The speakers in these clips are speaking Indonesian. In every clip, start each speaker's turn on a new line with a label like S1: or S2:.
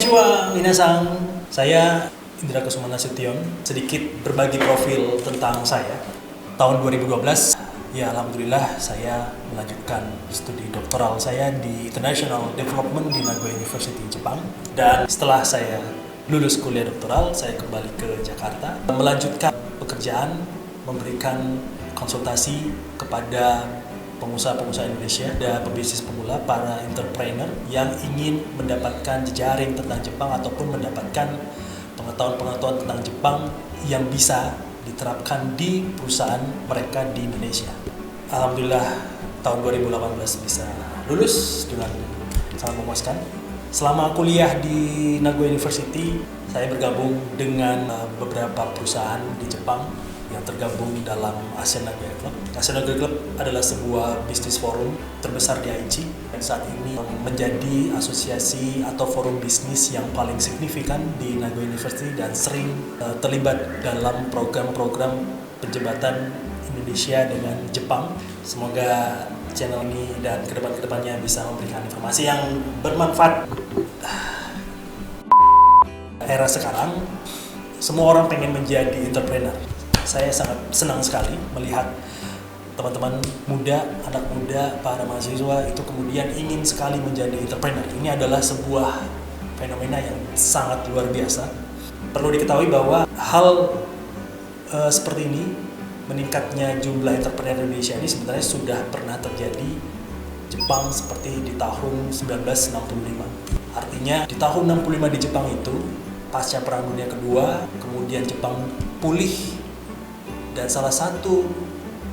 S1: Konnichiwa, minasan. Saya Indra Kusuma Nasution. Sedikit berbagi profil tentang saya. Tahun 2012, ya alhamdulillah saya melanjutkan studi doktoral saya di International Development di Nagoya University, Jepang. Dan setelah saya lulus kuliah doktoral, saya kembali ke Jakarta, melanjutkan pekerjaan, memberikan konsultasi kepada pengusaha-pengusaha Indonesia dan pebisnis pemula, para entrepreneur yang ingin mendapatkan jejaring tentang Jepang ataupun mendapatkan pengetahuan-pengetahuan tentang Jepang yang bisa diterapkan di perusahaan mereka di Indonesia. Alhamdulillah tahun 2018 bisa lulus dengan sangat memuaskan. Selama kuliah di Nagoya University, saya bergabung dengan beberapa perusahaan di Jepang yang tergabung dalam Asian Nagoya Club. Asian Nagoya Club adalah sebuah bisnis forum terbesar di Aichi dan saat ini menjadi asosiasi atau forum bisnis yang paling signifikan di Nagoya University dan sering terlibat dalam program-program penjembatan Indonesia dengan Jepang. Semoga channel ini dan kedepannya bisa memberikan informasi yang bermanfaat. Era sekarang, semua orang pengen menjadi entrepreneur. Saya sangat senang sekali melihat teman-teman muda, anak muda, para mahasiswa itu kemudian ingin sekali menjadi entrepreneur. Ini adalah sebuah fenomena yang sangat luar biasa. Perlu diketahui bahwa hal seperti ini, meningkatnya jumlah entrepreneur Indonesia ini sebenarnya sudah pernah terjadi Jepang seperti di tahun 1965. Artinya di tahun 65 di Jepang itu, pasca Perang Dunia Kedua, kemudian Jepang pulih. Dan salah satu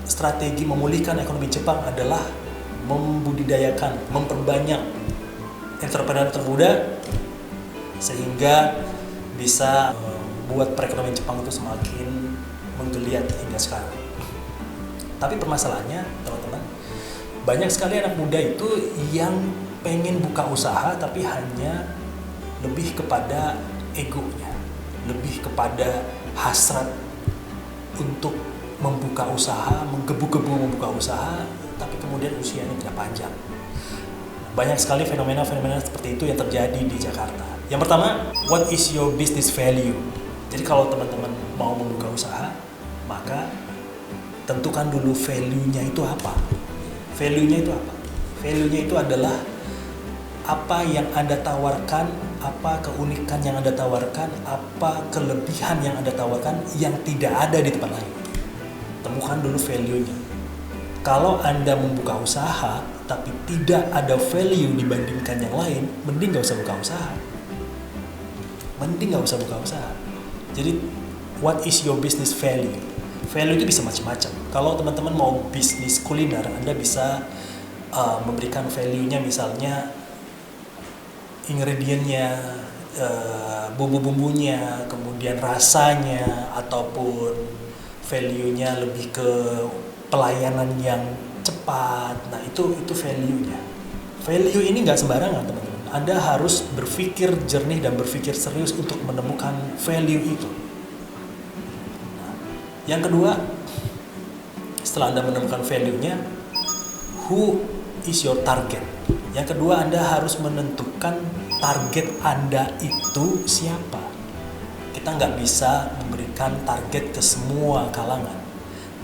S1: strategi memulihkan ekonomi Jepang adalah membudidayakan, memperbanyak entrepreneur termuda sehingga bisa membuat perekonomian Jepang itu semakin menggeliat hingga sekarang. Tapi permasalahannya, teman-teman, banyak sekali anak muda itu yang pengen buka usaha tapi hanya lebih kepada egonya, lebih kepada hasrat untuk membuka usaha, menggebu-gebu membuka usaha, tapi kemudian usianya tidak panjang. Banyak sekali fenomena-fenomena seperti itu yang terjadi di Jakarta. Yang pertama, what is your business value? Jadi kalau teman-teman mau membuka usaha, maka tentukan dulu value-nya itu apa. Value-nya itu apa? Value-nya itu adalah apa yang Anda tawarkan, apa keunikan yang Anda tawarkan, apa kelebihan yang Anda tawarkan yang tidak ada di tempat lain. Temukan dulu value-nya. Kalau Anda membuka usaha tapi tidak ada value dibandingkan yang lain, mending gak usah buka usaha. Jadi, what is your business value? Value itu bisa macam-macam. Kalau teman-teman mau bisnis kuliner, Anda bisa memberikan value-nya misalnya ingredientnya, bumbu-bumbunya, kemudian rasanya, ataupun value-nya lebih ke pelayanan yang cepat. Nah itu value-nya. Value ini nggak sembarangan, teman-teman. Anda harus berpikir jernih dan berpikir serius untuk menemukan value itu. Nah, yang kedua, setelah Anda menemukan value-nya, who is your target? Yang kedua, Anda harus menentukan target Anda itu siapa. Kita nggak bisa memberikan target ke semua kalangan.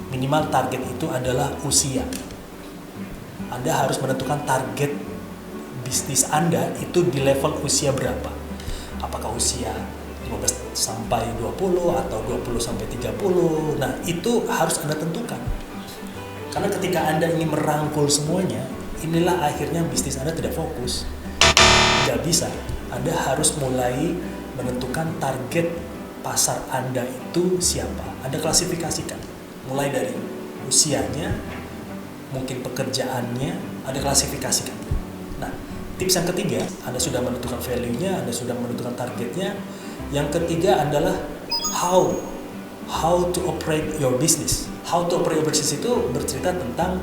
S1: Minimal target itu adalah usia. Anda harus menentukan target bisnis Anda itu di level usia berapa. Apakah usia 15 sampai 20 atau 20 sampai 30. Nah, itu harus Anda tentukan. Karena ketika Anda ingin merangkul semuanya, inilah akhirnya bisnis Anda tidak fokus. Nggak bisa. Anda harus mulai menentukan target pasar Anda itu siapa. Anda klasifikasikan. Mulai dari usianya, mungkin pekerjaannya, Anda klasifikasikan. Nah, tips yang ketiga, Anda sudah menentukan value-nya, Anda sudah menentukan targetnya. Yang ketiga adalah how to operate your business. How to operate your business itu bercerita tentang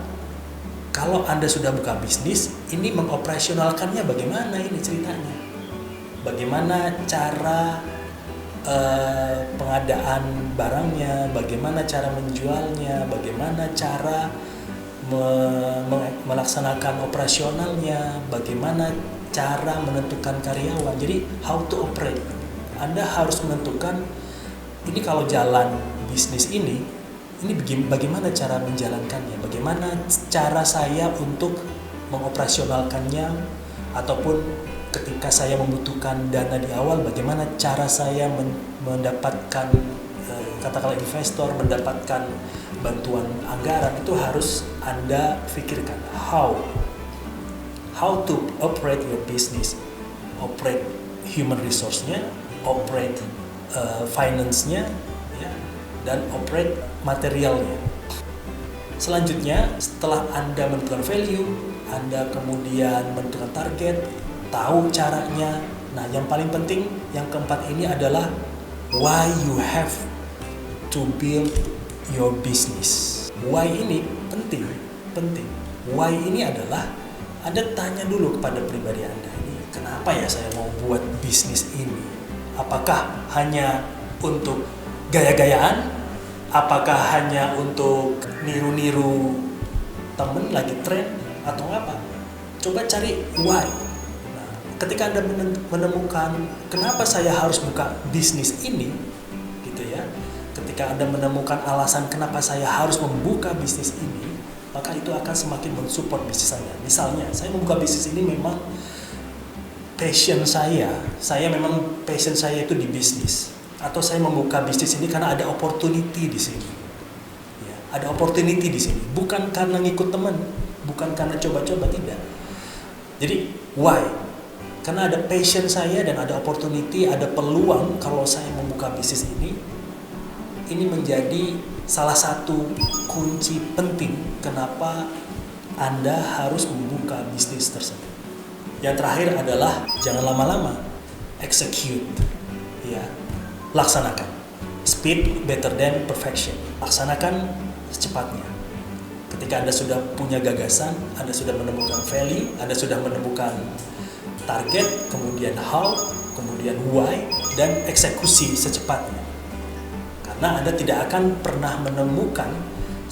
S1: kalau Anda sudah buka bisnis, ini mengoperasionalkannya bagaimana ini ceritanya? Bagaimana cara pengadaan barangnya, bagaimana cara menjualnya, bagaimana cara melaksanakan operasionalnya, bagaimana cara menentukan karyawan. Jadi how to operate. Anda harus menentukan ini kalau jalan bisnis ini bagaimana cara menjalankannya, bagaimana cara saya untuk mengoperasionalkannya, ataupun ketika saya membutuhkan dana di awal, bagaimana cara saya mendapatkan katakanlah investor, mendapatkan bantuan anggaran. Itu harus Anda pikirkan how to operate your business, operate human resource-nya, operate finance-nya, ya, dan operate materialnya. Selanjutnya, setelah Anda menentukan value, Anda kemudian menentukan target, tahu caranya. Nah, yang paling penting, yang keempat ini adalah why you have to build your business. Why ini penting. Why ini adalah Anda tanya dulu kepada pribadi Anda, ini kenapa ya saya mau buat bisnis ini? Apakah hanya untuk gaya-gayaan? Apakah hanya untuk niru-niru temen lagi tren atau apa? Coba cari why. Nah, ketika Anda menemukan kenapa saya harus buka bisnis ini, gitu ya. Ketika Anda menemukan alasan kenapa saya harus membuka bisnis ini, maka itu akan semakin mensupport bisnis Anda. Misalnya, saya membuka bisnis ini memang passion saya itu di bisnis, atau saya membuka bisnis ini karena ada opportunity di sini. Ya, ada opportunity di sini, bukan karena ngikut teman, bukan karena coba-coba, tidak. Jadi why? Karena ada passion saya dan ada opportunity, ada peluang kalau saya membuka bisnis ini menjadi salah satu kunci penting kenapa Anda harus membuka bisnis tersebut. Yang terakhir adalah jangan lama-lama, execute, ya, laksanakan. Speed better than perfection. Laksanakan secepatnya. Ketika Anda sudah punya gagasan, Anda sudah menemukan value, Anda sudah menemukan target, kemudian how, kemudian why, dan eksekusi secepatnya. Karena Anda tidak akan pernah menemukan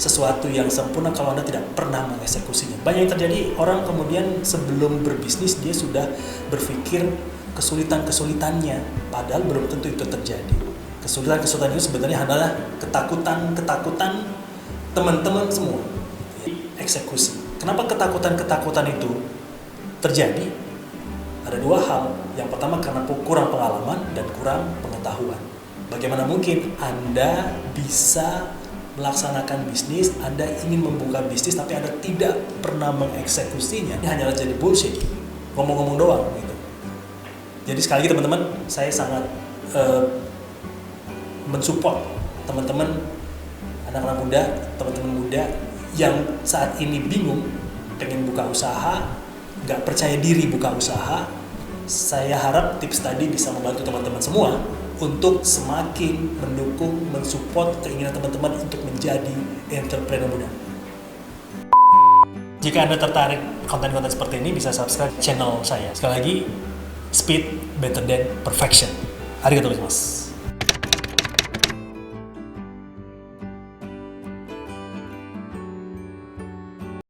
S1: sesuatu yang sempurna kalau Anda tidak pernah mengeksekusinya. Banyak yang terjadi, orang kemudian sebelum berbisnis dia sudah berpikir kesulitan-kesulitannya, padahal belum tentu itu terjadi. Kesulitan-kesulitan itu sebenarnya adalah ketakutan teman-teman semua. Eksekusi. Kenapa ketakutan-ketakutan itu terjadi? Ada dua hal. Yang pertama karena kurang pengalaman dan kurang pengetahuan. Bagaimana mungkin Anda bisa melaksanakan bisnis, Anda ingin membuka bisnis tapi Anda tidak pernah mengeksekusinya? Ini hanyalah jadi bullshit, ngomong-ngomong doang gitu. Jadi sekali lagi teman-teman, saya sangat mensupport teman-teman, anak-anak muda, teman-teman muda yang saat ini bingung, pengen buka usaha, nggak percaya diri buka usaha. Saya harap tips tadi bisa membantu teman-teman semua untuk semakin mendukung, mensupport keinginan teman-teman untuk menjadi entrepreneur muda. Jika Anda tertarik konten-konten seperti ini, bisa subscribe channel saya. Sekali lagi, speed better than perfection. Arigatou gozaimasu.